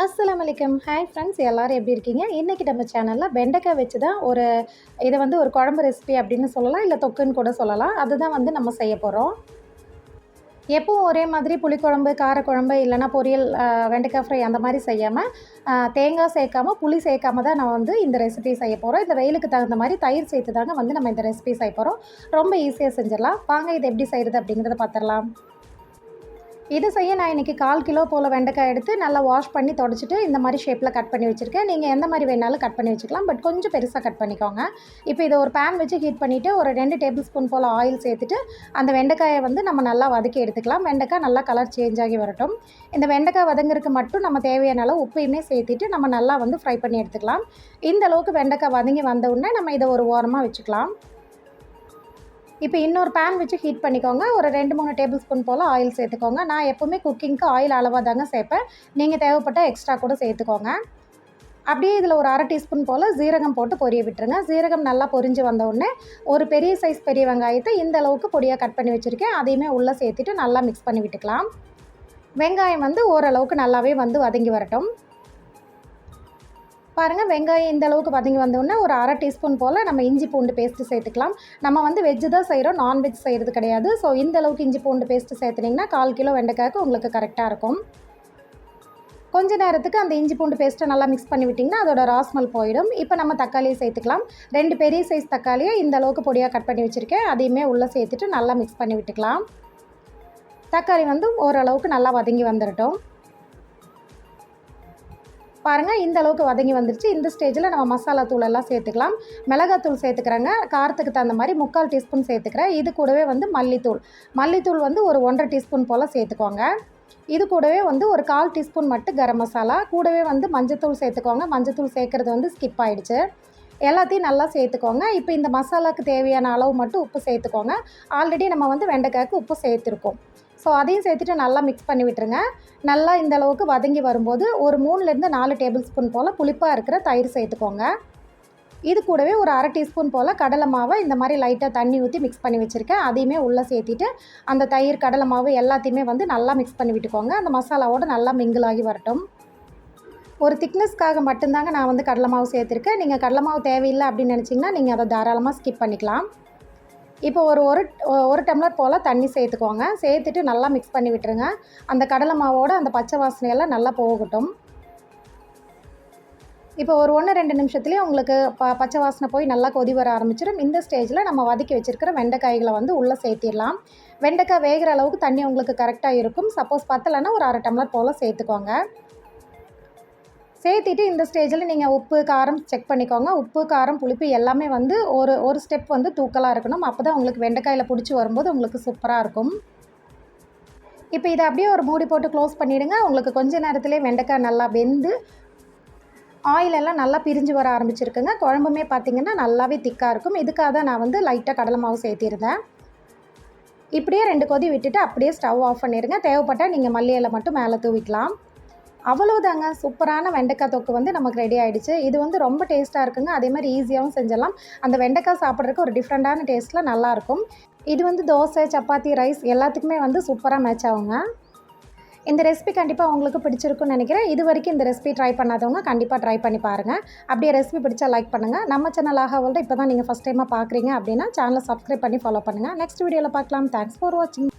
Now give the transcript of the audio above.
அஸ்ஸலாமு அலைக்கும். Hi friends, எல்லாரும் எப்படி இருக்கீங்க? இன்றைக்கி நம்ம சேனலில் வெண்டைக்காய் வச்சு தான் இதை வந்து ஒரு குழம்பு ரெசிபி அப்படின்னு சொல்லலாம், இல்லை தொக்குன்னு கூட சொல்லலாம். அதுதான் வந்து நம்ம செய்ய போகிறோம். எப்பவும் ஒரே மாதிரி புளிக்குழம்பு, காரக்குழம்பு இல்லைனா பொரியல், வெண்டைக்காய் ஃப்ரை அந்த மாதிரி செய்யாமல் தேங்காய் சேர்க்காம, புளி சேர்க்காம தான் நான் வந்து இந்த ரெசிபி செய்ய போகிறோம். இந்த வெயிலுக்கு தகுந்த மாதிரி தயிர் சேர்த்து தாங்க வந்து நம்ம இந்த ரெசிபி செய்ய போகிறோம். ரொம்ப ஈஸியாக செஞ்சிடலாம். வாங்க இது எப்படி செய்கிறது அப்படிங்கிறத பார்த்துடலாம். இது செய்ய நான் இன்றைக்கி 1/4 கிலோ போல் வெண்டைக்காய் எடுத்து நல்லா வாஷ் பண்ணி தொடச்சிட்டு இந்த மாதிரி ஷேப்பில் கட் பண்ணி வச்சுருக்கேன். நீங்கள் எந்த மாதிரி வேணாலும் கட் பண்ணி வச்சுக்கலாம், பட் கொஞ்சம் பெருசாக கட் பண்ணிக்கோங்க. இப்போ இதை ஒரு பேன் வச்சு ஹீட் பண்ணிவிட்டு ஒரு 2 டேபிள் ஸ்பூன் போல் ஆயில் சேர்த்துட்டு அந்த வெண்டைக்காயை வந்து நம்ம நல்லா வதக்கி எடுத்துக்கலாம். வெண்டைக்காய் நல்லா கலர் சேஞ்ச் ஆகி வரட்டும். இந்த வெண்டைக்காய் வதங்குறதுக்கு மட்டும் நம்ம தேவையான அளவு உப்பையுமே சேர்த்துட்டு நம்ம நல்லா வந்து ஃப்ரை பண்ணி எடுத்துக்கலாம். இந்த அளவுக்கு வெண்டைக்காய் வதங்கி வந்த உடனே நம்ம இதை ஒரு ஓரமாக வச்சுக்கலாம். இப்போ இன்னொரு பேன் வச்சு ஹீட் பண்ணிக்கோங்க. ஒரு 2-3 டேபிள் ஸ்பூன் போல் ஆயில் சேர்த்துக்கோங்க. நான் எப்போவுமே குக்கிங்க்கு ஆயில் அளவாக தாங்க சேர்ப்பேன். நீங்கள் தேவைப்பட்டால் எக்ஸ்ட்ரா கூட சேர்த்துக்கோங்க. அப்படியே இதில் ஒரு 1/2 டீஸ்பூன் போல் ஜீரகம் போட்டு பொரிய விட்டுருங்க. ஜீரகம் நல்லா பொரிஞ்சு வந்த உடனே ஒரு பெரிய சைஸ் பெரிய வெங்காயத்தை இந்த அளவுக்கு பொடியாக கட் பண்ணி வச்சுருக்கேன். அதையுமே உள்ளே சேர்த்துட்டு நல்லா மிக்ஸ் பண்ணி விட்டுக்கலாம். வெங்காயம் வந்து ஓரளவுக்கு நல்லாவே வந்து வதங்கி வரட்டும். பாருங்கள், வெங்காயம் இந்த அளவுக்கு வதங்கி வந்தோடனே ஒரு 1/2 டீஸ்பூன் போல் நம்ம இஞ்சி பூண்டு பேஸ்ட்டு சேர்த்துக்கலாம். நம்ம வந்து வெஜ்ஜு தான் செய்கிறோம், நான்வெஜ் செய்கிறது கிடையாது. ஸோ இந்த அளவுக்கு இஞ்சி பூண்டு பேஸ்ட்டு சேர்த்துனிங்கன்னா 1/4 கிலோ வெண்டைக்காய்க்கு உங்களுக்கு கரெக்டாக இருக்கும். கொஞ்ச நேரத்துக்கு அந்த இஞ்சி பூண்டு பேஸ்ட்டை நல்லா மிக்ஸ் பண்ணி விட்டிங்கன்னா அதோட ராஸ்மல் போயிடும். இப்போ நம்ம தக்காளியை சேர்த்துக்கலாம். 2 பெரிய சைஸ் தக்காளியை இந்த அளவுக்கு பொடியாக கட் பண்ணி வச்சுருக்கேன். அதையுமே உள்ளே சேர்த்துட்டு நல்லா மிக்ஸ் பண்ணி விட்டுக்கலாம். தக்காளி வந்து ஓரளவுக்கு நல்லா வதங்கி வந்துடட்டும். பாருங்கள், இந்த அளவுக்கு வதங்கி வந்துருச்சு. இந்த ஸ்டேஜில் நம்ம மசாலா தூள் எல்லாம் சேர்த்துக்கலாம். மிளகாத்தூள் சேர்த்துக்கிறேங்க. காரத்துக்கு தகுந்த மாதிரி 3/4 டீஸ்பூன் சேர்த்துக்கிறேன். இது கூடவே வந்து மல்லித்தூள் வந்து ஒரு 1.5 டீஸ்பூன் போல் சேர்த்துக்கோங்க. இது கூடவே வந்து ஒரு 1/4 டீஸ்பூன் மட்டும் கரம் மசாலா, கூடவே வந்து மஞ்சத்தூள் சேர்த்துக்கோங்க. மஞ்சத்தூள் சேர்க்குறது வந்து ஸ்கிப் ஆகிடுச்சு. எல்லாத்தையும் நல்லா சேர்த்துக்கோங்க. இப்போ இந்த மசாலாவுக்கு தேவையான அளவு மட்டும் உப்பு சேர்த்துக்கோங்க. ஆல்ரெடி நம்ம வந்து வெண்டைக்காய்க்கு உப்பு சேர்த்துருக்கோம். ஸோ அதையும் சேர்த்துட்டு நல்லா மிக்ஸ் பண்ணி விட்டுருங்க. நல்லா இந்த அளவுக்கு வதங்கி வரும்போது ஒரு 3லேருந்து 4 டேபிள் ஸ்பூன் போல் புளிப்பாக இருக்கிற தயிர் சேர்த்துக்கோங்க. இது கூடவே ஒரு 1/2 டீஸ்பூன் போல் கடலை மாவை இந்த மாதிரி லைட்டாக தண்ணி ஊற்றி மிக்ஸ் பண்ணி வச்சுருக்கேன். அதையுமே உள்ளே சேர்த்திட்டு அந்த தயிர், கடலை மாவு எல்லாத்தையுமே வந்து நல்லா மிக்ஸ் பண்ணி விட்டுக்கோங்க. அந்த மசாலாவோடு நல்லா மிங்கிள் ஆகி வரட்டும். ஒரு திக்னஸ்க்காக மட்டும்தாங்க நான் வந்து கடலை மாவு சேர்த்துருக்கேன். நீங்கள் கடலை மாவு தேவையில்லை அப்படின்னு நினச்சிங்கன்னா நீங்கள் அதை தாராளமாக ஸ்கிப் பண்ணிக்கலாம். இப்போ ஒரு டம்ளர் போல் தண்ணி சேர்த்துக்கோங்க. சேர்த்துட்டு நல்லா மிக்ஸ் பண்ணி விட்டுருங்க. அந்த கடலை மாவோட அந்த பச்சை வாசனையெல்லாம் நல்லா போகட்டும். இப்போ ஒரு 1-2 நிமிஷத்துலேயே உங்களுக்கு பச்சை வாசனை போய் நல்லா கொதி வர ஆரம்பிச்சிடும். இந்த ஸ்டேஜில் நம்ம வதக்கி வச்சுருக்கிற வெண்டைக்காய்களை வந்து உள்ளே சேர்த்திடலாம். வெண்டைக்காய் வேகிற அளவுக்கு தண்ணி உங்களுக்கு கரெக்டாக இருக்கும். சப்போஸ் பத்தலைன்னா ஒரு 1/2 டம்ளர் போல் சேர்த்துக்கோங்க. சேர்த்திட்டு இந்த ஸ்டேஜில் நீங்கள் உப்பு, காரம் செக் பண்ணிக்கோங்க. உப்பு, காரம், புளிப்பு எல்லாமே வந்து ஒரு ஸ்டெப் வந்து தூக்கலாக இருக்கணும். அப்போ தான் உங்களுக்கு வெண்டைக்காயில் பிடிச்சி வரும்போது உங்களுக்கு சூப்பராக இருக்கும். இப்போ இதை அப்படியே ஒரு மூடி போட்டு க்ளோஸ் பண்ணிவிடுங்க. உங்களுக்கு கொஞ்ச நேரத்துலேயே வெண்டைக்காய் நல்லா வெந்து ஆயிலெல்லாம் நல்லா பிரிஞ்சு வர ஆரம்பிச்சிருக்குங்க. குழம்புமே பார்த்திங்கன்னா நல்லாவே திக்காக இருக்கும். இதுக்காக தான் நான் வந்து லைட்டாக கடலை மாவு சேர்த்திருந்தேன். இப்படியே 2 கொதி விட்டுட்டு அப்படியே ஸ்டவ் ஆஃப் பண்ணிடுங்க. தேவைப்பட்டால் நீங்கள் மல்லி இலை மட்டும் மேலே தூவிக்கலாம். அவ்வளோதாங்க, சூப்பரான வெண்டைக்காய் தொக்கு வந்து நமக்கு ரெடி ஆகிடுச்சு. இது வந்து ரொம்ப டேஸ்ட்டாக இருக்குங்க. அதே மாதிரி ஈஸியாகவும் செஞ்சிடலாம். அந்த வெண்டைக்காய் சாப்பிட்றதுக்கு ஒரு டிஃப்ரெண்ட்டான டேஸ்ட்டில் நல்லாயிருக்கும். இது வந்து தோசை, சப்பாத்தி, ரைஸ் எல்லாத்துக்குமே வந்து சூப்பராக மேட்ச் ஆகுங்க. இந்த ரெசிபி கண்டிப்பாக உங்களுக்கு பிடிச்சிருக்குன்னு நினைக்கிறேன். இது வரைக்கும் இந்த ரெசிபி ட்ரை பண்ணாதவங்க கண்டிப்பாக ட்ரை பண்ணி பாருங்கள். அப்படியே ரெசிபி பிடிச்சா லைக் பண்ணுங்கள். நம்ம சேனல் ஆகாவோட இப்போ தான் நீங்கள் ஃபஸ்ட் டைமாக பார்க்குறீங்க அப்படின்னா சேனலை சப்ஸ்கிரைப் பண்ணி ஃபாலோ பண்ணுங்கள். நெக்ஸ்ட் வீடியோவில் பார்க்கலாம். தேங்க்ஸ் ஃபார் வாட்சிங்.